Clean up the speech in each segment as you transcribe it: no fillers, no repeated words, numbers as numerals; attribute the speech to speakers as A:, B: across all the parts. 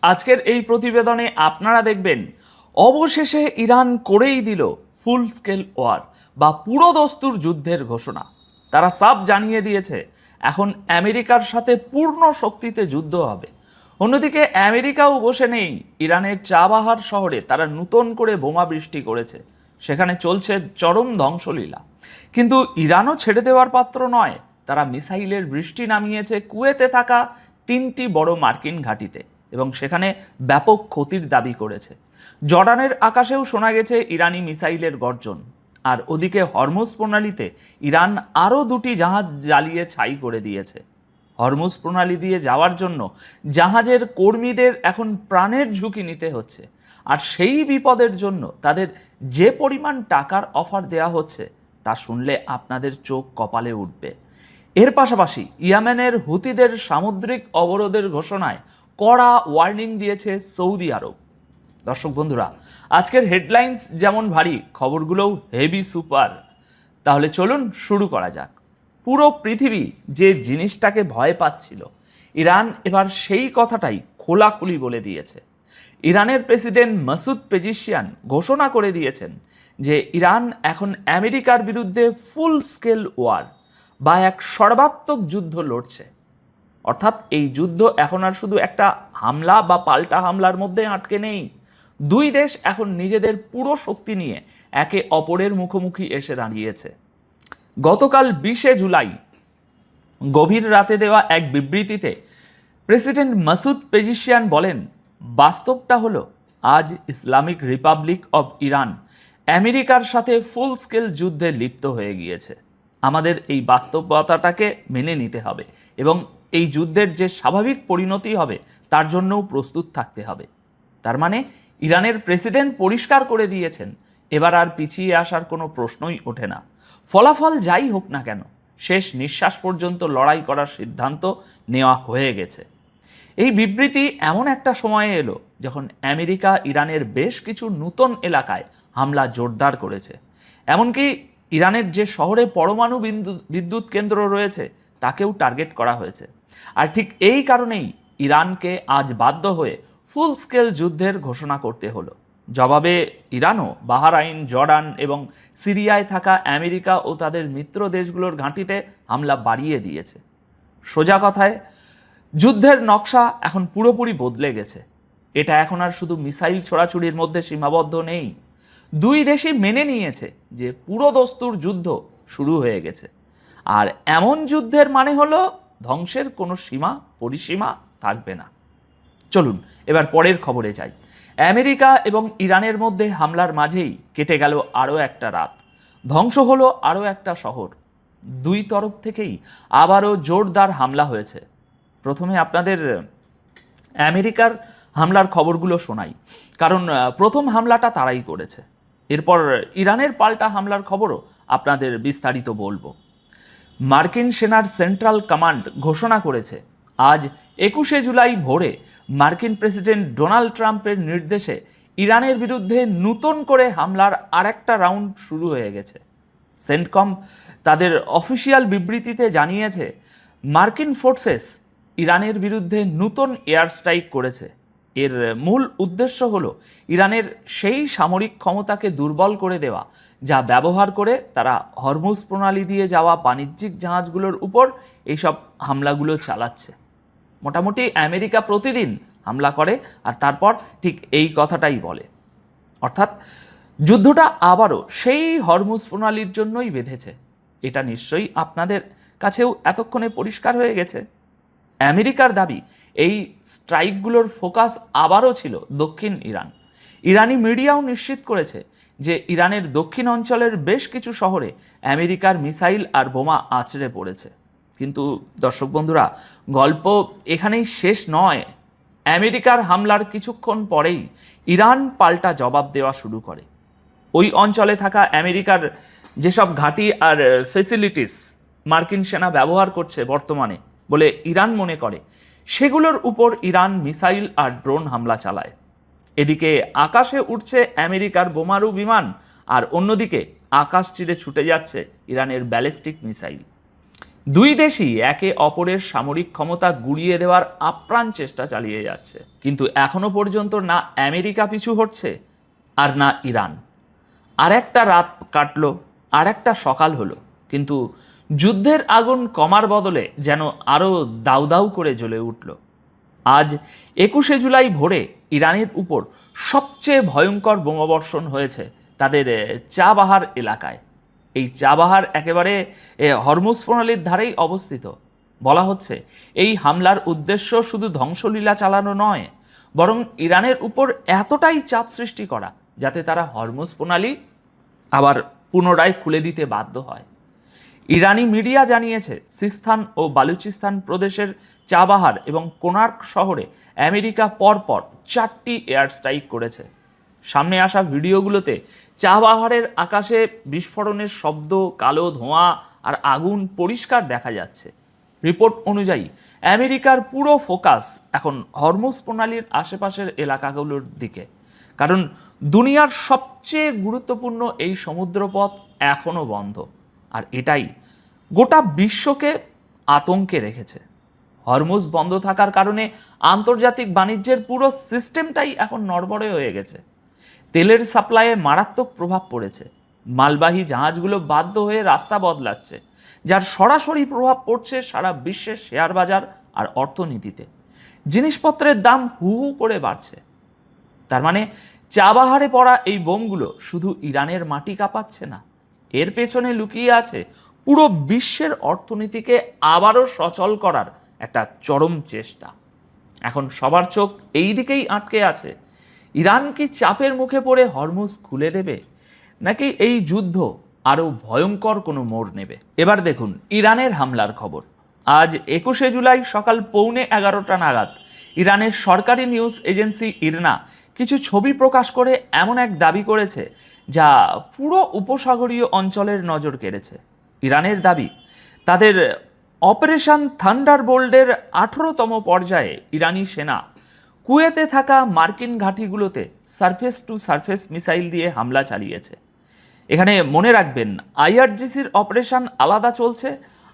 A: আজকের এই প্রতিবেদনে আপনারা দেখবেন অবশেষে ইরান করেই দিল ফুল স্কেল ওয়ার বা পুরোদস্তুর যুদ্ধের ঘোষণা। তারা সাফ জানিয়ে দিয়েছে এখন আমেরিকার সাথে পূর্ণ শক্তিতে যুদ্ধ হবে। অন্যদিকে আমেরিকাও বসে নেই। ইরানের চাবাহার শহরে তারা নতুন করে বোমা বৃষ্টি করেছে, সেখানে চলছে চরম ধ্বংসলীলা। কিন্তু ইরানও ছেড়ে দেওয়ার পাত্র নয়। তারা মিসাইলের বৃষ্টি নামিয়েছে কুয়েতে থাকা 3টি বড় মার্কিন ঘাঁটিতে এবং সেখানে ব্যাপক ক্ষতির দাবি করেছে। জর্ডানের আকাশেও শোনা গেছে ইরানি মিসাইলের গর্জন। আর ওদিকে হরমুজ প্রণালীতে ইরান আরও 2টি জাহাজ জ্বালিয়ে ছাই করে দিয়েছে। হরমুজ প্রণালী দিয়ে যাওয়ার জন্য জাহাজের কর্মীদের এখন প্রাণের ঝুঁকি নিতে হচ্ছে। আর সেই বিপদের জন্য তাদের যে পরিমাণ টাকার অফার দেওয়া হচ্ছে তা শুনলে আপনাদের চোখ কপালে উঠবে। এর পাশাপাশি ইয়েমেনের হুতিদের সামুদ্রিক অবরোধের ঘোষণায় কড়া ওয়ার্নিং দিয়েছে সৌদি আরব। দর্শক বন্ধুরা, আজকের হেডলাইন্স যেমন ভারী, খবরগুলোও হেভি সুপার। তাহলে চলুন শুরু করা যাক। পুরো পৃথিবী যে জিনিসটাকে ভয় পাচ্ছিল, ইরান এবার সেই কথাটাই খোলাখুলি বলে দিয়েছে। ইরানের প্রেসিডেন্ট মাসুদ পেজিশিয়ান ঘোষণা করে দিয়েছেন যে ইরান এখন আমেরিকার বিরুদ্ধে ফুল স্কেল ওয়ার বা এক সর্বাত্মক যুদ্ধ লড়ছে। অর্থাৎ এই যুদ্ধ এখন আর শুধু একটা হামলা বা পাল্টা হামলার মধ্যে আটকে নেই। দুই দেশ এখন নিজেদের পুরো শক্তি নিয়ে একে অপরের মুখোমুখি এসে দাঁড়িয়েছে। গতকাল 20 জুলাই গভীর রাতে দেওয়া এক বিবৃতিতে প্রেসিডেন্ট মাসুদ পেজিশিয়ান বলেন, বাস্তবটা হলো আজ ইসলামিক রিপাবলিক অব ইরান আমেরিকার সাথে ফুল স্কেল যুদ্ধে লিপ্ত হয়ে গিয়েছে। আমাদের এই বাস্তবতাটাকে মেনে নিতে হবে এবং এই যুদ্ধের যে স্বাভাবিক পরিণতি হবে তার জন্যও প্রস্তুত থাকতে হবে। তার মানে ইরানের প্রেসিডেন্ট পরিষ্কার করে দিয়েছেন এবার আর পিছিয়ে আসার কোনো প্রশ্নই ওঠে না। ফলাফল যাই হোক না কেন, শেষ নিঃশ্বাস পর্যন্ত লড়াই করার সিদ্ধান্ত নেওয়া হয়ে গেছে। এই বিবৃতি এমন একটা সময়ে এলো যখন আমেরিকা ইরানের বেশ কিছু নতুন এলাকায় হামলা জোরদার করেছে। এমনকি ইরানের যে শহরে পরমাণু বিদ্যুৎ কেন্দ্র রয়েছে তাকেও টার্গেট করা হয়েছে। আর ঠিক এই কারণেই ইরানকে আজ বাধ্য হয়ে ফুল স্কেল যুদ্ধের ঘোষণা করতে হলো। জবাবে ইরানও বাহরাইন, জর্ডান এবং সিরিয়ায় থাকা আমেরিকা ও তাদের মিত্র দেশগুলোর ঘাঁটিতে হামলা বাড়িয়ে দিয়েছে। সোজা কথায় যুদ্ধের নকশা এখন পুরোপুরি বদলে গেছে। এটা এখন আর শুধু মিসাইল ছোড়াছুড়ির মধ্যে সীমাবদ্ধ নেই। দুই দেশই মেনে নিয়েছে যে পুরোদস্তুর যুদ্ধ শুরু হয়ে গেছে। আর এমন যুদ্ধের মানে হলো ধ্বংসের কোনো সীমা পরিসীমা থাকবে না। চলুন এবার পরের খবরে যাই। আমেরিকা এবং ইরানের মধ্যে হামলার মাঝেই কেটে গেল আরও একটা রাত। ধ্বংস হলো আরও একটা শহর। দুই তরফ থেকেই আবারও জোরদার হামলা হয়েছে। প্রথমে আপনাদের আমেরিকার হামলার খবরগুলো শোনাই, কারণ প্রথম হামলাটা তারাই করেছে। এরপর ইরানের পাল্টা হামলার খবরও আপনাদের বিস্তারিত বলবো। মার্কিন সেনার সেন্ট্রাল কমান্ড ঘোষণা করেছে আজ 21 জুলাই ভোরে মার্কিন প্রেসিডেন্ট ডোনাল্ড ট্রাম্পের নির্দেশে ইরানের বিরুদ্ধে নতুন করে হামলার আরেকটা রাউন্ড শুরু হয়ে গেছে। সেন্টকম তাদের অফিসিয়াল বিবৃতিতে জানিয়েছে মার্কিন ফোর্সেস ইরানের বিরুদ্ধে নতুন এয়ার স্ট্রাইক করেছে। এর মূল উদ্দেশ্য হলো ইরানের সেই সামরিক ক্ষমতাকে দুর্বল করে দেওয়া যা ব্যবহার করে তারা হরমুজ প্রণালী দিয়ে যাওয়া বাণিজ্যিক জাহাজগুলোর উপর এইসব হামলাগুলো চালাচ্ছে। মোটামুটি আমেরিকা প্রতিদিন হামলা করে আর তারপর ঠিক এই কথাটাই বলে। অর্থাৎ যুদ্ধটা আবারও সেই হরমুজ প্রণালীর জন্যই বেঁধেছে। এটা নিশ্চয়ই আপনাদের কাছেও এতক্ষণে পরিষ্কার হয়ে গেছে। আমেরিকার দাবি এই স্ট্রাইকগুলোর ফোকাস আবারও ছিল দক্ষিণ ইরান। ইরানি মিডিয়াও নিশ্চিত করেছে যে ইরানের দক্ষিণ অঞ্চলের বেশ কিছু শহরে আমেরিকার মিসাইল আর বোমা আছড়ে পড়েছে। কিন্তু দর্শক বন্ধুরা, গল্প এখানেই শেষ নয়। আমেরিকার হামলার কিছুক্ষণ পরেই ইরান পাল্টা জবাব দেওয়া শুরু করে। ওই অঞ্চলে থাকা আমেরিকার যেসব ঘাঁটি আর ফেসিলিটিস মার্কিন সেনা ব্যবহার করছে বর্তমানে বলে ইরান মনে করে, সেগুলোর উপর ইরান মিসাইল আর ড্রোন হামলা চালায়। এদিকে আকাশে উঠছে আমেরিকার বোমারু বিমান আর অন্যদিকে আকাশ চিরে ছুটে যাচ্ছে ইরানের ব্যালিস্টিক মিসাইল। দুই দেশই একে অপরের সামরিক ক্ষমতা গুড়িয়ে দেওয়ার আপ্রাণ চেষ্টা চালিয়ে যাচ্ছে, কিন্তু এখনো পর্যন্ত না আমেরিকা পিছু হটছে আর না ইরান। আর একটা রাত কাটলো, আর একটা সকাল হলো, কিন্তু যুদ্ধের আগুন কমার বদলে যেন আরও দাউ দাউ করে জ্বলে উঠল। আজ 21শে জুলাই ভোরে ইরানের উপর সবচেয়ে ভয়ঙ্কর বোমাবর্ষণ হয়েছে তাদের চাবাহার এলাকায়। এই চাবাহার একেবারে হরমুজ প্রণালীর ধারেই অবস্থিত। বলা হচ্ছে এই হামলার উদ্দেশ্য শুধু ধ্বংসলীলা চালানো নয়, বরং ইরানের উপর এতটাই চাপ সৃষ্টি করা যাতে তারা হরমুজ প্রণালী আবার পুনরায় খুলে দিতে বাধ্য হয়। ইরানি মিডিয়া জানিয়েছে সিস্তান ও বালুচিস্তান প্রদেশের চাবাহার এবং কোনার্ক শহরে আমেরিকা পরপর 4টি এয়ার স্ট্রাইক করেছে। সামনে আসা ভিডিওগুলোতে চাবাহারের আকাশে বিস্ফোরণের শব্দ, কালো ধোঁয়া আর আগুন পরিষ্কার দেখা যাচ্ছে। রিপোর্ট অনুযায়ী আমেরিকার পুরো ফোকাস এখন হরমুজ প্রণালীর আশেপাশের এলাকাগুলোর দিকে, কারণ দুনিয়ার সবচেয়ে গুরুত্বপূর্ণ এই সমুদ্রপথ এখনও বন্ধ, আর এটাই গোটা বিশ্বকে আতঙ্কে রেখেছে। হরমুজ বন্ধ থাকার কারণে আন্তর্জাতিক বাণিজ্যের পুরো সিস্টেমটাই এখন নড়বড়ে হয়ে গেছে। তেলের সাপ্লাইয়ে মারাত্মক প্রভাব পড়েছে। মালবাহী জাহাজগুলো বাধ্য হয়ে রাস্তা বদলাচ্ছে, যার সরাসরি প্রভাব পড়ছে সারা বিশ্বের শেয়ার বাজার আর অর্থনীতিতে। জিনিসপত্রের দাম হু হু করে বাড়ছে। তার মানে চাবাহারে পড়া এই বোমগুলো শুধু ইরানের মাটি কাঁপাচ্ছে না, এর পেছনে লুকিয়ে আছে পুরো বিশ্বের অর্থনীতিকে আবারও সচল করার একটা চরম চেষ্টা। এখন সবার চোখ এই দিকেই আটকে আছে। ইরান কি চাপের মুখে পড়ে হরমুজ খুলে দেবে, নাকি এই যুদ্ধ আরও ভয়ঙ্কর কোনো মোড় নেবে? এবার দেখুন ইরানের হামলার খবর। আজ 21শে জুলাই সকাল 11:15 নাগাদ ইরানের সরকারি নিউজ এজেন্সি ইরনা কিছু ছবি প্রকাশ করে এমন এক দাবি করেছে যা পুরো উপসাগরীয় অঞ্চলের নজর কেড়েছে। ইরানের দাবি, তাদের অপারেশন থান্ডারবোল্টের 18তম পর্যায়ে ইরানি সেনা কুয়েতে থাকা মার্কিন ঘাঁটিগুলোতে সারফেস টু সারফেস মিসাইল দিয়ে হামলা চালিয়েছে। এখানে মনে রাখবেন, আইআরজিসির অপারেশন আলাদা চলছে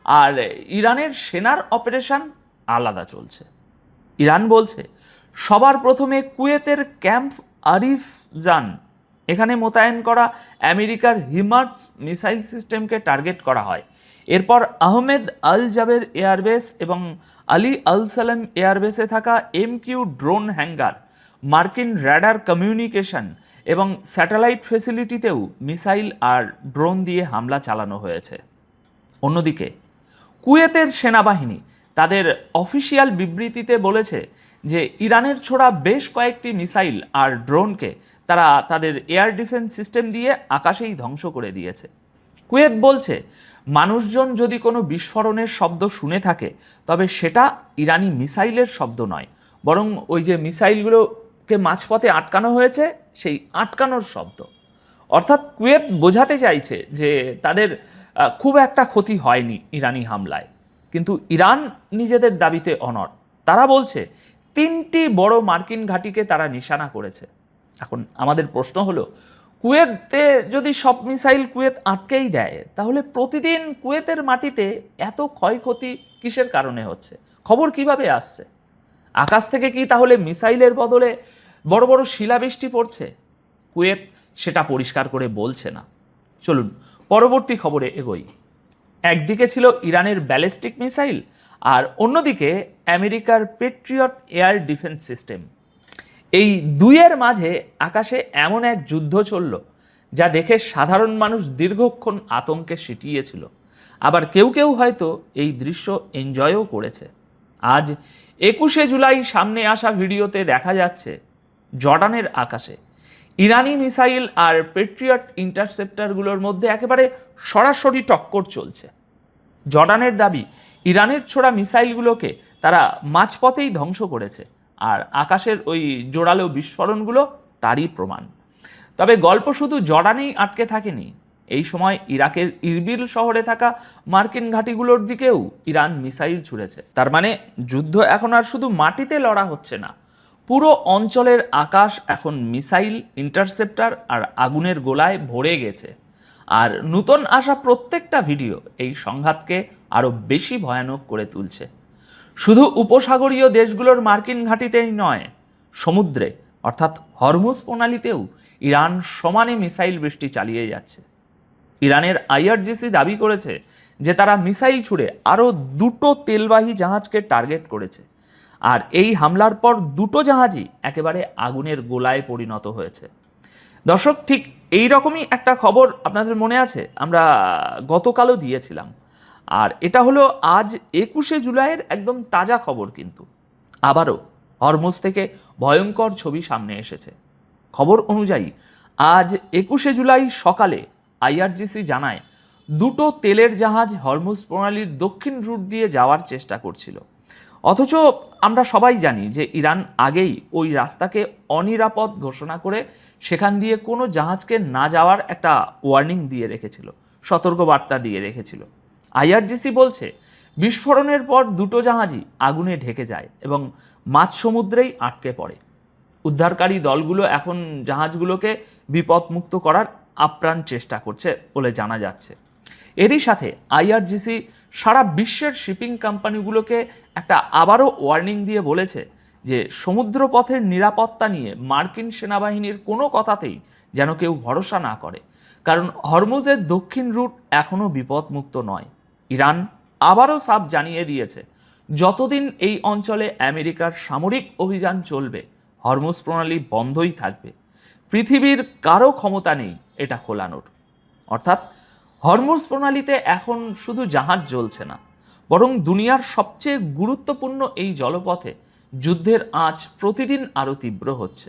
A: আর ইরানের সেনার অপারেশন আলাদা চলছে। ইরান বলছে সবার প্রথমে কুয়েতের ক্যাম্প আরিফ জান এখানে মোতায়েন করা আমেরিকার হিমার্স মিসাইল সিস্টেমকে টার্গেট করা হয়। এরপর আহমেদ আল জাবের এয়ারবেস এবং আলী আল সালেম এয়ারবেসে থাকা MQ ড্রোন হ্যাঙ্গার, মার্কিন র্যাডার কমিউনিকেশন এবং স্যাটেলাইট ফেসিলিটিতেও মিসাইল আর ড্রোন দিয়ে হামলা চালানো হয়েছে। অন্যদিকে কুয়েতের সেনাবাহিনী তাদের অফিসিয়াল বিবৃতিতে বলেছে যে ইরানের ছোড়া বেশ কয়েকটি মিসাইল আর ড্রোনকে তারা তাদের এয়ার ডিফেন্স সিস্টেম দিয়ে আকাশেই ধ্বংস করে দিয়েছে। কুয়েত বলছে মানুষজন যদি কোনো বিস্ফোরণের শব্দ শুনে থাকে তবে সেটা ইরানি মিসাইলের শব্দ নয়, বরং ওই যে মিসাইলগুলোকে মাঝপথে আটকানো হয়েছে সেই আটকানোর শব্দ। অর্থাৎ কুয়েত বোঝাতে চাইছে যে তাদের খুব একটা ক্ষতি হয়নি ইরানি হামলায়। কিন্তু ইরান নিজেদের দাবিতে অনড়। তারা বলছে 3টি বড় মার্কিন ঘাঁটিকে তারা নিশানা করেছে। এখন আমাদের প্রশ্ন হলো, কুয়েতে যদি সব মিসাইল কুয়েত আটকেই দেয়, তাহলে প্রতিদিন কুয়েতের মাটিতে এত ক্ষয়ক্ষতি কিসের কারণে হচ্ছে? খবর কিভাবে আসছে? আকাশ থেকে কি তাহলে মিসাইলের বদলে বড় বড় শিলাবৃষ্টি পড়ছে? কুয়েত সেটা পরিষ্কার করে বলছে না। চলুন পরবর্তী খবরে এগোই। একদিকে ছিল ইরানের ব্যালিস্টিক মিসাইল আর অন্যদিকে আমেরিকার পেট্রিয়ট এয়ার ডিফেন্স সিস্টেম। এই দুইয়ের মাঝে আকাশে এমন এক যুদ্ধ চলল যা দেখে সাধারণ মানুষ দীর্ঘক্ষণ আতঙ্কে সিটিয়েছিল। আবার কেউ কেউ হয়তো এই দৃশ্য এনজয়ও করেছে। আজ 21শে জুলাই সামনে আসা ভিডিওতে দেখা যাচ্ছে জর্ডানের আকাশে ইরানি মিসাইল আর পেট্রিয়ট ইন্টারসেপ্টারগুলোর মধ্যে একেবারে সরাসরি টক্কর চলছে। জর্ডানের দাবি, ইরানের ছোড়া মিসাইলগুলোকে তারা মাঝপথেই ধ্বংস করেছে, আর আকাশের ওই জোরালো বিস্ফোরণগুলো তারই প্রমাণ। তবে গল্প শুধু জর্ডানেই আটকে থাকেনি। এই সময় ইরাকের ইরবিল শহরে থাকা মার্কিন ঘাঁটিগুলোর দিকেও ইরান মিসাইল ছুড়েছে। তার মানে যুদ্ধ এখন আর শুধু মাটিতে লড়া হচ্ছে না, পুরো অঞ্চলের আকাশ এখন মিসাইল, ইন্টারসেপ্টার আর আগুনের গোলায় ভরে গেছে। আর নতুন আসা প্রত্যেকটা ভিডিও এই সংঘাতকে আরও বেশি ভয়ানক করে তুলছে। শুধু উপসাগরীয় দেশগুলোর মার্কিন ঘাঁটিতেই নয়, সমুদ্রে অর্থাৎ হরমুজ প্রণালীতেও ইরান সমানে মিসাইল বৃষ্টি চালিয়ে যাচ্ছে। ইরানের আইআরজিসি দাবি করেছে যে তারা মিসাইল ছুড়ে আরও 2টো তেলবাহী জাহাজকে টার্গেট করেছে, আর এই হামলার পর 2টো জাহাজই একেবারে আগুনের গোলায় পরিণত হয়েছে। দর্শক, ঠিক এই রকমই একটা খবর আপনাদের মনে আছে, আমরা গতকালও দিয়েছিলাম। আর এটা হলো আজ 21শে জুলাইয়ের একদম তাজা খবর। কিন্তু আবারও হরমুজ থেকে ভয়ঙ্কর ছবি সামনে এসেছে। খবর অনুযায়ী আজ 21শে জুলাই সকালে আইআরজিসি জানায় 2টো তেলের জাহাজ হরমুজ প্রণালীর দক্ষিণ রুট দিয়ে যাওয়ার চেষ্টা করছিল। অথচ আমরা সবাই জানি যে ইরান আগেই ওই রাস্তাকে অনিরাপদ ঘোষণা করে সেখান দিয়ে কোনো জাহাজকে না যাওয়ার একটা ওয়ার্নিং দিয়ে রেখেছিল, সতর্কবার্তা দিয়ে রেখেছিল। আইআরজিসি বলছে বিস্ফোরণের পর 2টো জাহাজই আগুনে ঢেকে যায় এবং মাঝ সমুদ্রেই আটকে পড়ে। উদ্ধারকারী দলগুলো এখন জাহাজগুলোকে বিপদমুক্ত করার আপ্রাণ চেষ্টা করছে বলে জানা যাচ্ছে। এরই সাথে আইআরজিসি সারা বিশ্বের শিপিং কোম্পানিগুলোকে একটা আবারও ওয়ার্নিং দিয়ে বলেছে যে সমুদ্রপথের নিরাপত্তা নিয়ে মার্কিন সেনাবাহিনীর কোনো কথাতেই যেন কেউ ভরসা না করে, কারণ হরমুজের দক্ষিণ রুট এখনও বিপদমুক্ত নয়। ইরান আবারও সাফ জানিয়ে দিয়েছে যতদিন এই অঞ্চলে আমেরিকার সামরিক অভিযান চলবে হরমুজ প্রণালী বন্ধই থাকবে। পৃথিবীর কারো ক্ষমতা নেই এটা খোলানোর। অর্থাৎ হরমুজ প্রণালীতে এখন শুধু জাহাজ জ্বলছে না, বরং দুনিয়ার সবচেয়ে গুরুত্বপূর্ণ এই জলপথে যুদ্ধের আঁচ প্রতিদিন আরও তীব্র হচ্ছে।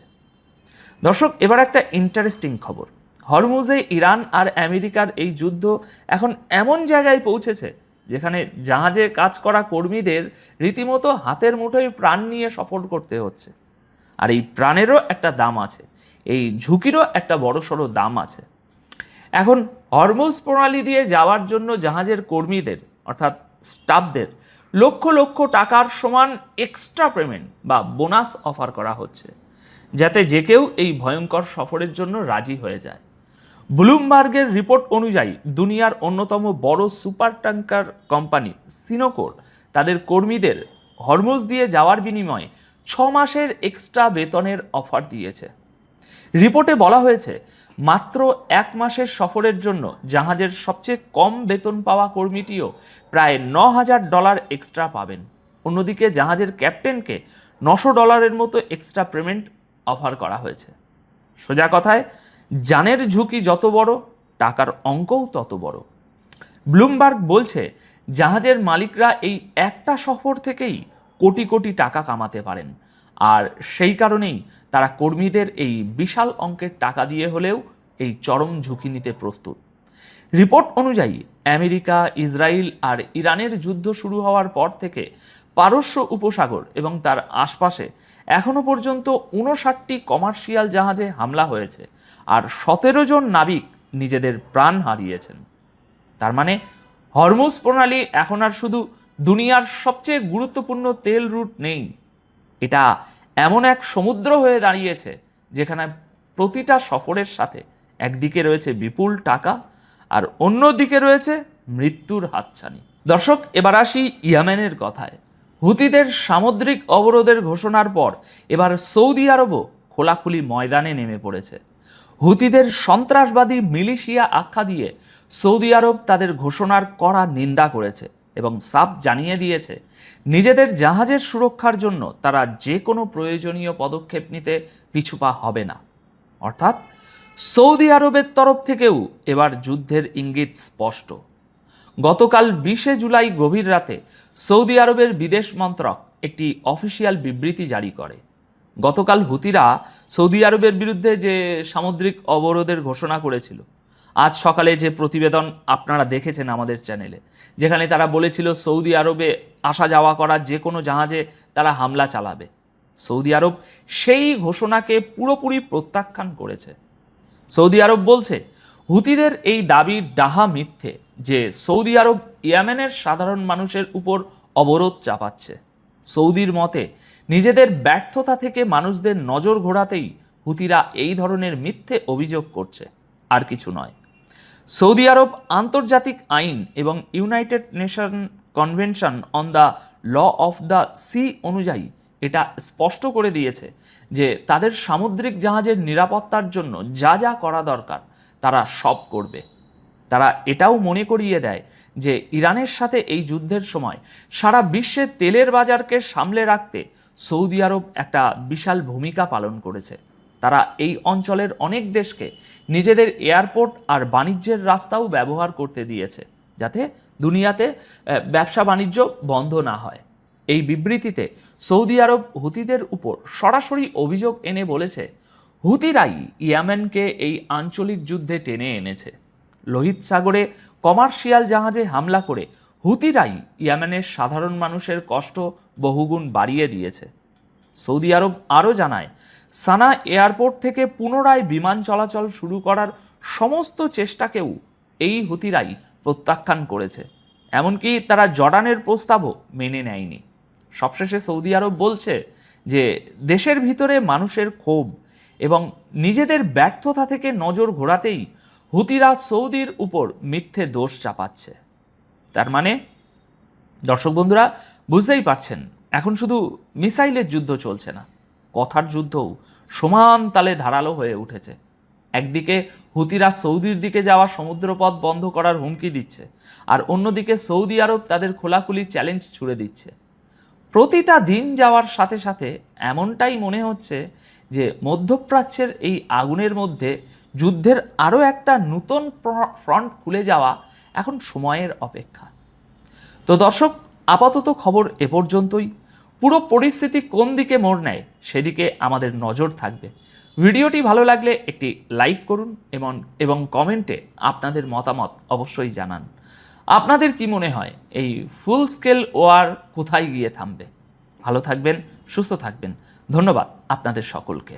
A: দর্শক, এবার একটা ইন্টারেস্টিং খবর। হরমুজে ইরান আর আমেরিকার এই যুদ্ধ এখন এমন জায়গায় পৌঁছেছে যেখানে জাহাজে কাজ করা কর্মীদের রীতিমতো হাতের মুঠোয় প্রাণ নিয়ে সফর করতে হচ্ছে। আর এই প্রাণেরও একটা দাম আছে, এই ঝুঁকিরও একটা বড়সড় দাম আছে। এখন হরমুজ প্রণালী দিয়ে যাওয়ার জন্য জাহাজের কর্মীদের অর্থাৎ স্টাফদের লক্ষ লক্ষ টাকার সমান এক্সট্রা পেমেন্ট বা বোনাস অফার করা হচ্ছে, যাতে যে কেউ এই ভয়ঙ্কর সফরের জন্য রাজি হয়ে যায়। ব্লুমবার্গের রিপোর্ট অনুযায়ী দুনিয়ার অন্যতম বড় সুপার ট্যাঙ্কার কোম্পানি সিনোকোর তাদের কর্মীদের হরমুজ দিয়ে যাওয়ার বিনিময়ে 6 মাসের এক্সট্রা বেতনের অফার দিয়েছে। রিপোর্টে বলা হয়েছে মাত্র 1 মাসের সফরের জন্য জাহাজের সবচেয়ে কম বেতন পাওয়া কর্মীটিও প্রায় $9,000 এক্সট্রা পাবেন। অন্যদিকে জাহাজের ক্যাপ্টেনকে $900 মতো এক্সট্রা পেমেন্ট অফার করা হয়েছে। সোজা কথায়, জানের ঝুঁকি যত বড়, টাকার অঙ্কও তত বড়। ব্লুমবার্গ বলছে জাহাজের মালিকরা এই একটা সফর থেকেই কোটি কোটি টাকা কামাতে পারেন, আর সেই কারণেই তারা কর্মীদের এই বিশাল অঙ্কের টাকা দিয়ে হলেও এই চরম ঝুঁকি নিতে প্রস্তুত। রিপোর্ট অনুযায়ী আমেরিকা, ইসরায়েল আর ইরানের যুদ্ধ শুরু হওয়ার পর থেকে পারস্য উপসাগর এবং তার আশপাশে এখনও পর্যন্ত 59টি কমার্শিয়াল জাহাজে হামলা হয়েছে, আর 17 জন নাবিক নিজেদের প্রাণ হারিয়েছেন। তার মানে হরমুজ প্রণালী এখন আর শুধু দুনিয়ার সবচেয়ে গুরুত্বপূর্ণ তেল রুট নেই, এটা এমন এক সমুদ্র হয়ে দাঁড়িয়েছে যেখানে প্রতিটা সফরের সাথে একদিকে রয়েছে বিপুল টাকা আর অন্যদিকে রয়েছে মৃত্যুর হাতছানি। দর্শক, এবার আসি ইয়েমেনের কথায়। হুতিদের সামুদ্রিক অবরোধের ঘোষণার পর এবার সৌদি আরবও খোলাখুলি ময়দানে নেমে পড়েছে। হুতিদের সন্ত্রাসবাদী মিলিশিয়া আখ্যা দিয়ে সৌদি আরব তাদের ঘোষণার কড়া নিন্দা করেছে এবং সাফ জানিয়ে দিয়েছে নিজেদের জাহাজের সুরক্ষার জন্য তারা যে কোনো প্রয়োজনীয় পদক্ষেপ নিতে পিছুপা হবে না। অর্থাৎ সৌদি আরবের তরফ থেকেও এবার যুদ্ধের ইঙ্গিত স্পষ্ট। গতকাল 20শে জুলাই গভীর রাতে সৌদি আরবের বিদেশ মন্ত্রক একটি অফিসিয়াল বিবৃতি জারি করে। গতকাল হুতিরা সৌদি আরবের বিরুদ্ধে যে সামুদ্রিক অবরোধের ঘোষণা করেছিল, আজ সকালে যে প্রতিবেদন আপনারা দেখেছেন আমাদের চ্যানেলে, যেখানে তারা বলেছিল সৌদি আরবে আসা যাওয়া করা যে কোনো জাহাজে তারা হামলা চালাবে, সৌদি আরব সেই ঘোষণাকে পুরোপুরি প্রত্যাখ্যান করেছে। সৌদি আরব বলছে হুতিদের এই দাবি ডাহা মিথ্যে যে সৌদি আরব ইয়েমেনের সাধারণ মানুষের উপর অবরোধ চাপাচ্ছে। সৌদির মতে নিজেদের ব্যর্থতা থেকে মানুষদের নজর ঘোরাতেই হুতিরা এই ধরনের মিথ্যে অভিযোগ করছে, আর কিছু নয়। সৌদি আরব আন্তর্জাতিক আইন এবং United Nation Convention on the law of the sea অনুযায়ী এটা স্পষ্ট করে দিয়েছে যে তাদের সামুদ্রিক জাহাজের নিরাপত্তার জন্য যা যা করা দরকার তারা সব করবে। তারা এটাও মনে করিয়ে দেয় যে ইরানের সাথে এই যুদ্ধের সময় সারা বিশ্বের তেলের বাজারকে সামলে রাখতে সৌদি আরব একটা বিশাল ভূমিকা পালন করেছে। তারা এই অঞ্চলের অনেক দেশকে নিজেদের এয়ারপোর্ট আর বাণিজ্যের রাস্তাও ব্যবহার করতে দিয়েছে, যাতে দুনিয়াতে ব্যবসা বাণিজ্য বন্ধ না হয়। এই বিবৃতিতে সৌদি আরব হুতিদের উপর সরাসরি অভিযোগ এনে বলেছে, হুতিরাই ইয়েমেনকে এই আঞ্চলিক যুদ্ধে টেনে এনেছে। লোহিত সাগরে কমার্শিয়াল জাহাজে হামলা করে হুতিরাই ইয়েমেনের সাধারণ মানুষের কষ্ট বহুগুণ বাড়িয়ে দিয়েছে। সৌদি আরব আরও জানায়, সানা এয়ারপোর্ট থেকে পুনরায় বিমান চলাচল শুরু করার সমস্ত চেষ্টাকেও এই হুতিরাই প্রত্যাখ্যান করেছে। এমনকি তারা জর্ডানের প্রস্তাবও মেনে নেয়নি। সবশেষে সৌদি আরব বলছে যে দেশের ভিতরে মানুষের ক্ষোভ এবং নিজেদের ব্যর্থতা থেকে নজর ঘোরাতেই হুতিরা সৌদির উপর মিথ্যে দোষ চাপাচ্ছে। তার মানে দর্শক বন্ধুরা বুঝতেই পারছেন, এখন শুধু মিসাইলের যুদ্ধ চলছে না, কথার যুদ্ধও সমান তালে ধারালো হয়ে উঠেছে। একদিকে হুতিরা সৌদির দিকে যাওয়া সমুদ্রপথ বন্ধ করার হুমকি দিচ্ছে, আর অন্যদিকে সৌদি আরব তাদের খোলাখুলি চ্যালেঞ্জ ছুড়ে দিচ্ছে। প্রতিটা দিন যাওয়ার সাথে সাথে এমনটাই মনে হচ্ছে যে মধ্যপ্রাচ্যের এই আগুনের মধ্যে যুদ্ধের আরও একটা নতুন ফ্রন্ট খুলে যাওয়া এখন সময়ের অপেক্ষা। তো দর্শক, আপাতত খবর এ পর্যন্তই। পুরো পরিস্থিতি কোন দিকে মোড় নেয় সেদিকে আমাদের নজর থাকবে। ভিডিওটি ভালো লাগলে একটি লাইক করুন এবং কমেন্টে আপনাদের মতামত অবশ্যই জানান। আপনাদের কি মনে হয় এই ফুল স্কেল ওয়ার কোথায় গিয়ে থামবে? ভালো থাকবেন, সুস্থ থাকবেন। ধন্যবাদ আপনাদের সকলকে।